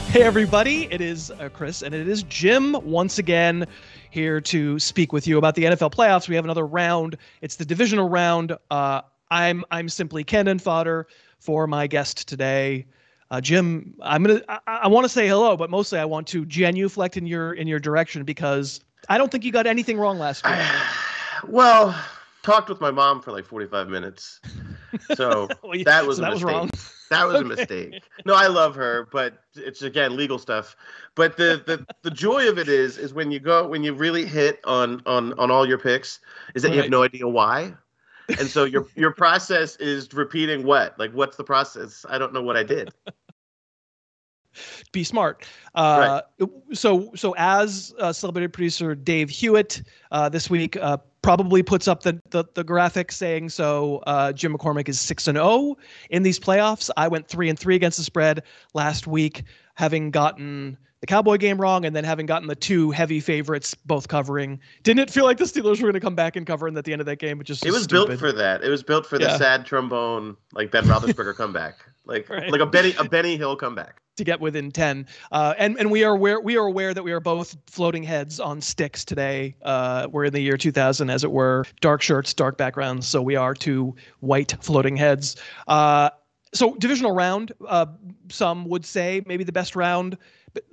Hey everybody, it is Chris and it is Jim once again here to speak with you about the NFL playoffs. We have another round. It's the divisional round. I'm simply cannon fodder for my guest today. Jim, I want to say hello, but mostly I want to genuflect in your direction because I don't think you got anything wrong last week. Well, talked with my mom for like 45 minutes. So that was a mistake. Wrong. That was a mistake. No, I love her, but it's again legal stuff. But the joy of it is when you really hit on all your picks is that you have no idea why. And so your process is repeating what? Like what's the process? I don't know what I did. Be smart. Right. So as celebrated producer Dave Hewitt this week probably puts up the graphic saying so. Jim McCormick is 6-0 in these playoffs. I went 3-3 against the spread last week, having gotten the Cowboy game wrong and then having gotten the two heavy favorites both covering. Didn't it feel like the Steelers were going to come back and cover at the end of that game? Which is was stupid. Built for that. It was built for the sad trombone, like Ben Roethlisberger comeback, like a Benny Hill comeback. To get within 10. And we are aware that we are both floating heads on sticks today. We're in the year 2000, as it were. Dark shirts, dark backgrounds. So we are two white floating heads. So divisional round, some would say maybe the best round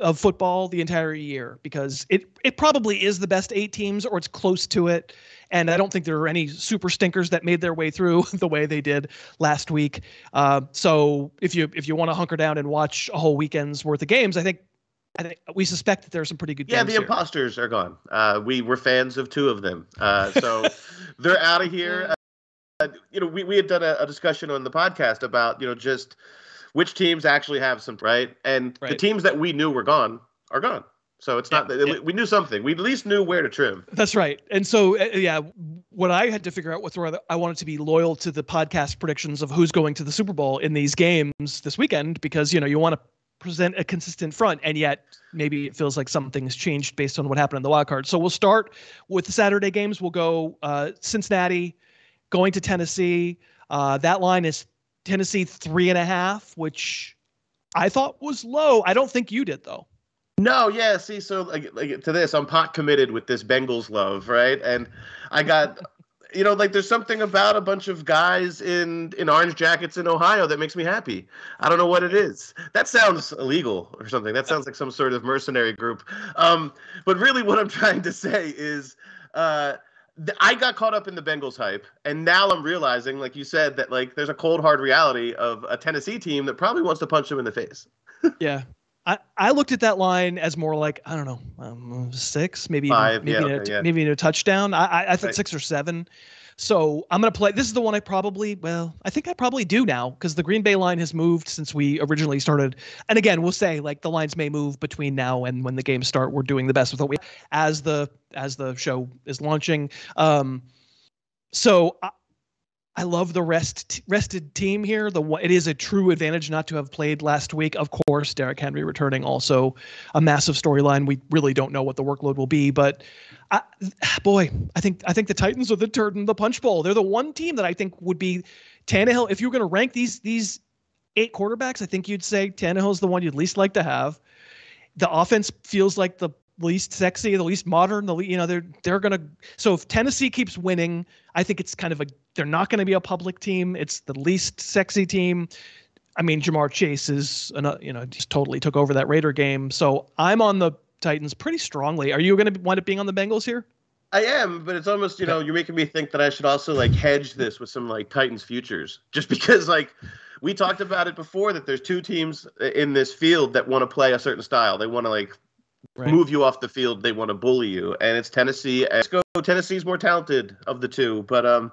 of football the entire year, because it probably is the best 8 teams, or it's close to it. And I don't think there are any super stinkers that made their way through the way they did last week. So if you want to hunker down and watch a whole weekend's worth of games, I think we suspect that there are some pretty good games. Yeah, the imposters are gone. We were fans of 2 of them. So they're out of here. We had done a discussion on the podcast about, just which teams actually have some, right? And the teams that we knew were gone are gone. So it's not that we knew something. We at least knew where to trim. That's right. And so, what I had to figure out was whether I wanted to be loyal to the podcast predictions of who's going to the Super Bowl in these games this weekend, because, you want to present a consistent front, and yet maybe it feels like something's changed based on what happened in the wild card. So we'll start with the Saturday games. We'll go Cincinnati going to Tennessee. That line is Tennessee 3.5, which I thought was low. I don't think you did, though. No, yeah. See, so like to this, I'm pot committed with this Bengals love, right? And I got, there's something about a bunch of guys in orange jackets in Ohio that makes me happy. I don't know what it is. That sounds illegal or something. That sounds like some sort of mercenary group. But really, what I'm trying to say is, I got caught up in the Bengals hype, and now I'm realizing, like you said, that there's a cold hard reality of a Tennessee team that probably wants to punch them in the face. Yeah. I looked at that line as more like, I don't know, 6, maybe 5, maybe a touchdown. I thought 6 or 7. So I'm going to play. This is the one I probably do now, because the Green Bay line has moved since we originally started. And again, we'll say the lines may move between now and when the games start. We're doing the best with what we as the show is launching. So I love the rested team here. It is a true advantage not to have played last week. Of course, Derrick Henry returning, also a massive storyline. We really don't know what the workload will be, but I think the Titans are the turd in the punch bowl. They're the one team that I think would be Tannehill. If you were going to rank these 8 quarterbacks, I think you'd say Tannehill is the one you'd least like to have. The offense feels like the least sexy, the least modern, they're going to, so if Tennessee keeps winning, I think it's kind of they're not going to be a public team. It's the least sexy team. I mean, Jamar Chase is, just totally took over that Raider game. So I'm on the Titans pretty strongly. Are you going to wind up being on the Bengals here? I am, but it's almost, you're making me think that I should also hedge this with some Titans futures, just because we talked about it before that there's 2 teams in this field that want to play a certain style. They want to move you off the field. They want to bully you, and it's Tennessee. Tennessee's more talented of the 2, but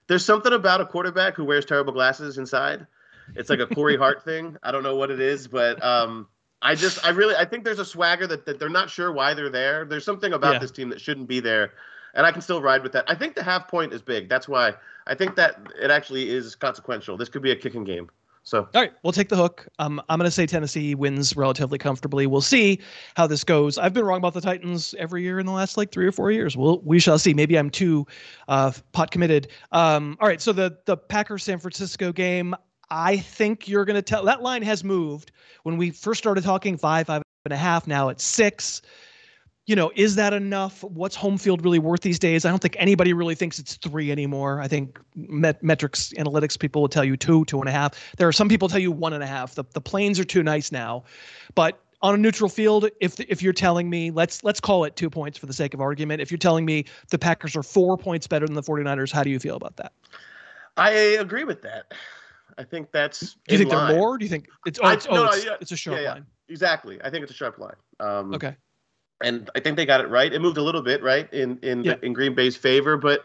there's something about a quarterback who wears terrible glasses inside. It's like a Corey Hart thing. I don't know what it is, but I think there's a swagger that they're not sure why they're there. There's something about this team that shouldn't be there, and I can still ride with that. I think the half point is big. That's why I think that it actually is consequential. This could be a kicking game. So, all right, we'll take the hook. I'm going to say Tennessee wins relatively comfortably. We'll see how this goes. I've been wrong about the Titans every year in the last 3 or 4 years. We shall see. Maybe I'm too pot committed. All right, so the Packers San Francisco game, I think you're going to tell that line has moved. When we first started talking 5.5, now it's 6. Is that enough? What's home field really worth these days? I don't think anybody really thinks it's 3 anymore. I think metrics analytics people will tell you 2.5. There are some people tell you 1.5. The planes are too nice now, but on a neutral field, if you're telling me, let's call it 2 points for the sake of argument. If you're telling me the Packers are 4 points better than the 49ers, how do you feel about that? I agree with that. I think that's. Do you think they're more? Do you think it's a sharp line? Exactly. I think it's a sharp line. Okay. And I think they got it right. It moved a little bit, right, in Green Bay's favor, but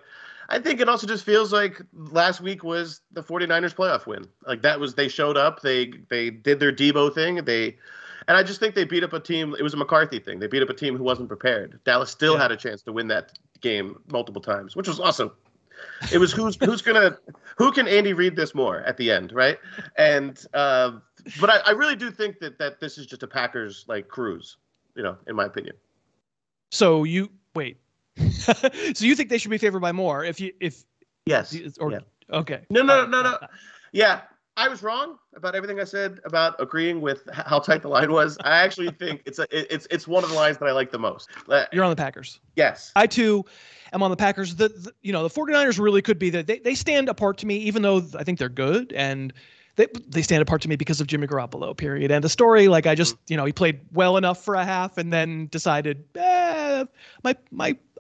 I think it also just feels like last week was the 49ers playoff win. Like they showed up, they did their Debo thing, and I just think they beat up a team. It was a McCarthy thing. They beat up a team who wasn't prepared. Dallas still had a chance to win that game multiple times, which was awesome. It was who can Andy Reid this more at the end, right? And but I really do think that this is just a Packers like cruise. In my opinion. So you wait. So you think they should be favored by more? Yes. Okay. No. Yeah, I was wrong about everything I said about agreeing with how tight the line was. I actually think it's one of the lines that I like the most. You're on the Packers. Yes. I too am on the Packers. The 49ers really could be that they stand apart to me, even though I think they're good and. They stand apart to me because of Jimmy Garoppolo, period. And the story, like I just, he played well enough for a half and then decided, my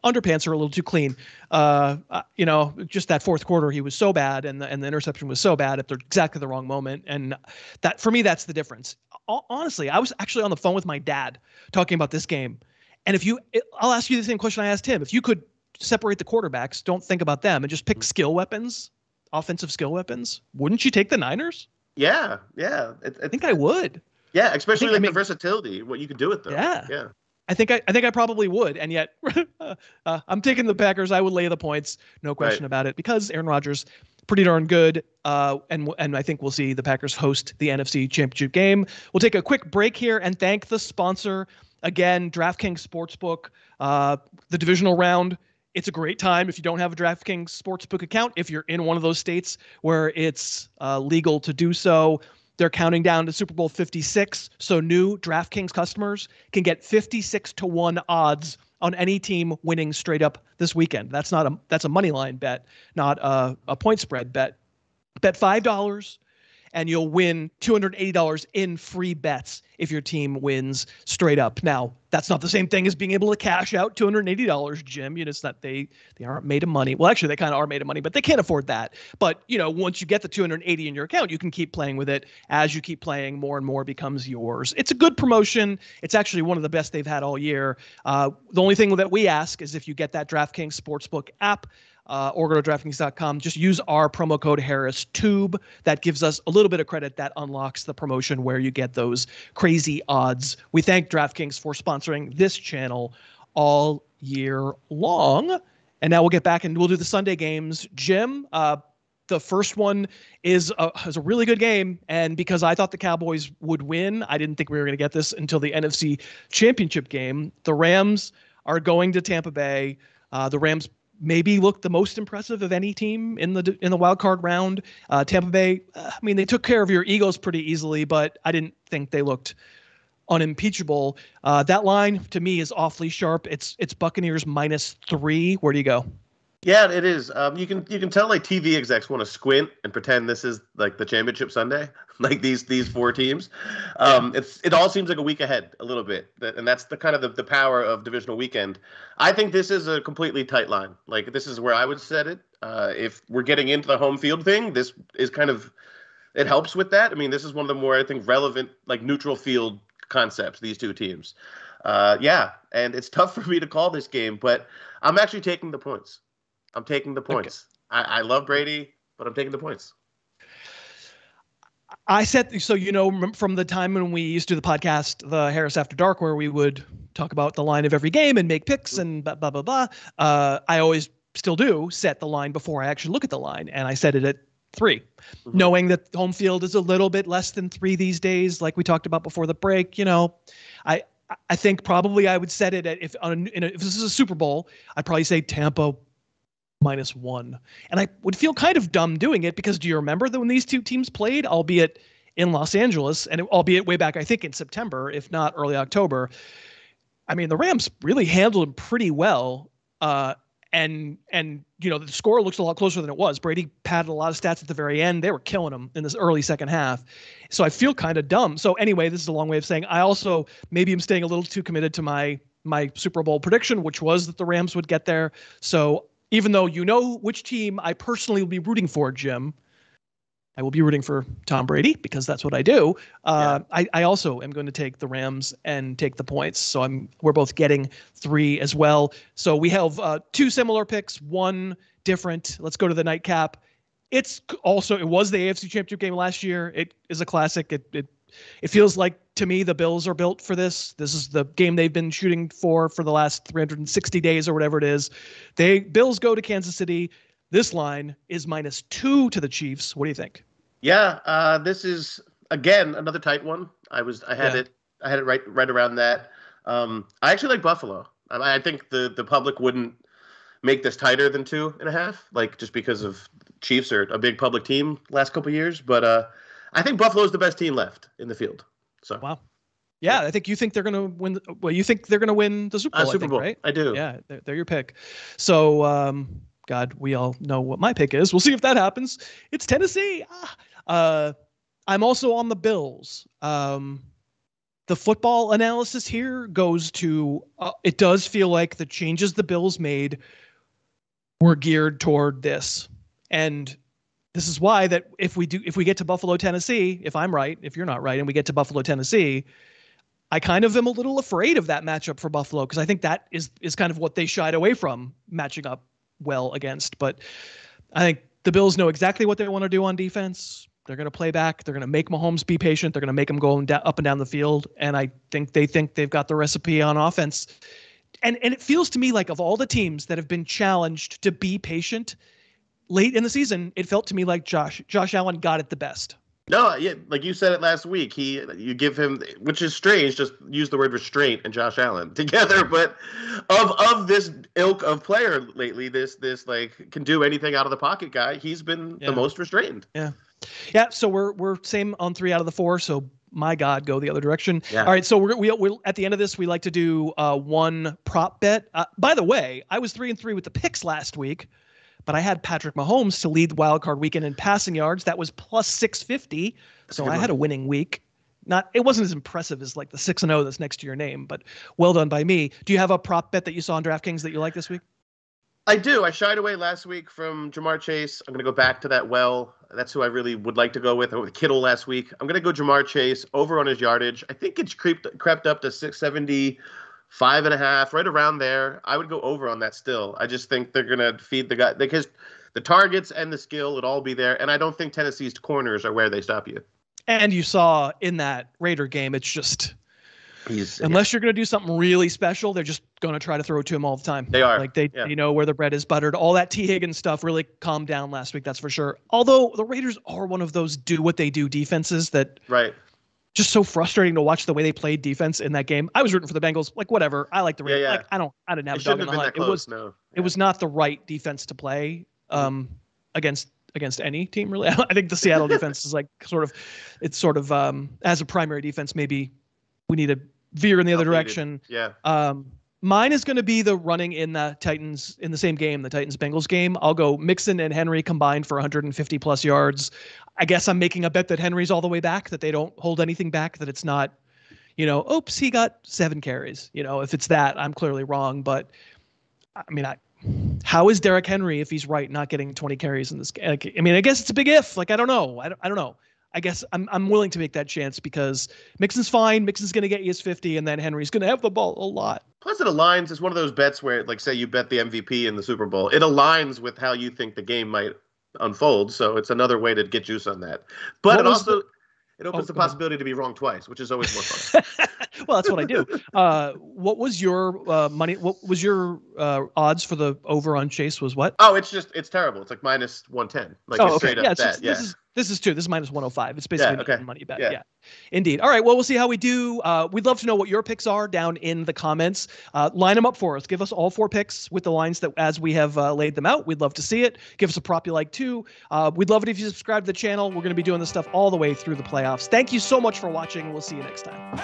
underpants are a little too clean. Just that fourth quarter, he was so bad and the interception was so bad at exactly the wrong moment. And that, for me, that's the difference. Honestly, I was actually on the phone with my dad talking about this game. And I'll ask you the same question I asked him. If you could separate the quarterbacks, don't think about them and just pick skill weapons, offensive skill weapons, wouldn't you take the Niners? Yeah. I think I would. Yeah, especially the versatility, what you could do with them. Yeah. I think I probably would, and yet I'm taking the Packers. I would lay the points, no question about it, because Aaron Rodgers pretty darn good, and I think we'll see the Packers host the NFC Championship game. We'll take a quick break here and thank the sponsor again, DraftKings Sportsbook, the divisional round. It's a great time if you don't have a DraftKings Sportsbook account. If you're in one of those states where it's legal to do so, they're counting down to Super Bowl 56. So new DraftKings customers can get 56-1 odds on any team winning straight up this weekend. That's a money line bet, not a point spread bet. Bet $5 and you'll win $280 in free bets if your team wins straight up. Now, that's not the same thing as being able to cash out $280, Jim. It's not they aren't made of money. Well, actually, they kind of are made of money, but they can't afford that. But, once you get the $280 in your account, you can keep playing with it. As you keep playing, more and more becomes yours. It's a good promotion. It's actually one of the best they've had all year. The only thing that we ask is if you get that DraftKings Sportsbook app, or go to DraftKings.com. Just use our promo code HarrisTube. That gives us a little bit of credit. That unlocks the promotion where you get those crazy odds. We thank DraftKings for sponsoring this channel all year long. And now we'll get back and we'll do the Sunday games. Jim, the first one is a really good game. And because I thought the Cowboys would win, I didn't think we were going to get this until the NFC Championship game. The Rams are going to Tampa Bay. The Rams maybe looked the most impressive of any team in the wild card round. Tampa Bay, they took care of your Eagles pretty easily, but I didn't think they looked unimpeachable. That line to me is awfully sharp. It's Buccaneers -3. Where do you go? Yeah, it is. You can tell like TV execs want to squint and pretend this is like the championship Sunday, like these four teams. It all seems like a week ahead a little bit, and that's the kind of the power of divisional weekend. I think this is a completely tight line. Like this is where I would set it. If we're getting into the home field thing, this is kind of it helps with that. This is one of the more I think relevant like neutral field concepts. These two teams, and it's tough for me to call this game, but I'm actually taking the points. I'm taking the points. Okay. I love Brady, but I'm taking the points. I said, so, from the time when we used to do the podcast, the Harris After Dark, where we would talk about the line of every game and make picks and blah, blah, blah, blah. I always still do set the line before I actually look at the line. And I set it at 3, knowing that home field is a little bit less than 3 these days. Like we talked about before the break, I think probably I would set it at, if this is a Super Bowl, I'd probably say Tampa -1. And I would feel kind of dumb doing it because do you remember that when these two teams played, albeit in Los Angeles, and albeit way back, I think in September, if not early October, I mean, the Rams really handled them pretty well. And the score looks a lot closer than it was. Brady padded a lot of stats at the very end. They were killing them in this early second half. So I feel kind of dumb. So anyway, this is a long way of saying I also maybe am staying a little too committed to my Super Bowl prediction, which was that the Rams would get there. So even though you know which team I personally will be rooting for, Jim, I will be rooting for Tom Brady because that's what I do. I also am going to take the Rams and take the points. So we're both getting 3 as well. So we have 2 similar picks, 1 different. Let's go to the nightcap. It was the AFC Championship game last year. It is a classic. It feels like to me the Bills are built for this. This is the game they've been shooting for the last 360 days or whatever it is. Bills go to Kansas City. This line is -2 to the Chiefs. What do you think? Yeah, this is again another tight one. I had it right around that. I actually like Buffalo. I think the public wouldn't make this tighter than 2.5, like just because of Chiefs are a big public team last couple of years. But I think Buffalo is the best team left in the field. So wow. Yeah, I think you think they're going to win. Well, you think they're going to win the Super Bowl, Super Bowl, right? I do. Yeah, they're your pick. So, God, we all know what my pick is. We'll see if that happens. It's Tennessee. I'm also on the Bills. The football analysis here goes to it does feel like the changes the Bills made were geared toward this. And this is why that if we get to Buffalo, Tennessee, if I'm right, if you're not right, and we get to Buffalo, Tennessee, I kind of am a little afraid of that matchup for Buffalo because I think that is kind of what they shied away from matching up well against. But I think the Bills know exactly what they want to do on defense. They're going to play back. They're going to make Mahomes be patient. They're going to make him go up and down the field. And I think they've got the recipe on offense. And it feels to me like of all the teams that have been challenged to be patient late in the season, it felt to me like Josh Allen got it the best. No, yeah, like you said it last week. You give him, which is strange. Just use the word restraint and Josh Allen together. But of this ilk of player lately, this like can do anything out of the pocket guy. He's been the most restrained. Yeah. So we're same on 3 out of the 4. So my God, go the other direction. Yeah. All right. So we'll at the end of this, we like to do 1 prop bet. By the way, I was 3-3 with the picks last week. But I had Patrick Mahomes to lead the wild card weekend in passing yards. That was plus 650. So I had a winning week. It wasn't as impressive as like the 6-0 that's next to your name, but well done by me. Do you have a prop bet that you saw on DraftKings that you like this week? I do. I shied away last week from Jamar Chase. I'm going to go back to that well. That's who I really would like to go with. I went with Kittle last week. I'm going to go Jamar Chase over on his yardage. I think it's crept up to 670. 5.5, right around there. I would go over on that still. I just think they're going to feed the guy because the targets and the skill would all be there. And I don't think Tennessee's corners are where they stop you. And you saw in that Raider game, it's just unless you're going to do something really special, they're just going to try to throw it to him all the time. They are. Like they know where the bread is buttered. All that T. Higgins stuff really calmed down last week. That's for sure. Although the Raiders are one of those do what they do defenses that right. Just so frustrating to watch the way they played defense in that game. I was rooting for the Bengals. Like whatever. I like the Raiders. Yeah. Like I didn't have a dog in the hunt. It was not the right defense to play against any team really. I think the Seattle defense is like it's as a primary defense. Maybe we need to veer in the other direction. Yeah. Mine is going to be the running in the Titans in the same game, the Titans-Bengals game. I'll go Mixon and Henry combined for 150 plus yards. I guess I'm making a bet that Henry's all the way back, that they don't hold anything back, that it's not, oops, he got 7 carries. If it's that, I'm clearly wrong. But I mean, how is Derrick Henry, if he's right, not getting 20 carries in this game? I mean, I guess it's a big if. Like, I don't know. I don't know. I guess I'm willing to make that chance because Mixon's fine. Mixon's going to get you his 50, and then Henry's going to have the ball a lot. Plus, it aligns. It's one of those bets where, like, say you bet the MVP in the Super Bowl. It aligns with how you think the game might unfold. So it's another way to get juice on that. But it opens the possibility to be wrong twice, which is always more fun. Well, that's what I do. What was your money? What was your odds for the over on Chase was what? Oh, it's terrible. It's like minus 110. Like straight up bet. This is minus 105. It's basically okay. an money bet. Yeah. Indeed. All right. Well, we'll see how we do. We'd love to know what your picks are down in the comments. Line them up for us. Give us all 4 picks with the lines that as we have laid them out. We'd love to see it. Give us a prop you like too. We'd love it if you subscribe to the channel. We're going to be doing this stuff all the way through the playoffs. Thank you so much for watching. We'll see you next time.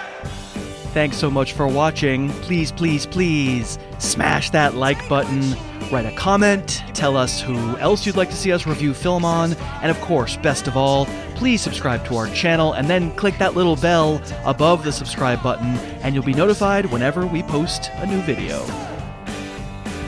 Thanks so much for watching. Please, please, please smash that like button. Write a comment, tell us who else you'd like to see us review film on, and of course, best of all, please subscribe to our channel and then click that little bell above the subscribe button and you'll be notified whenever we post a new video.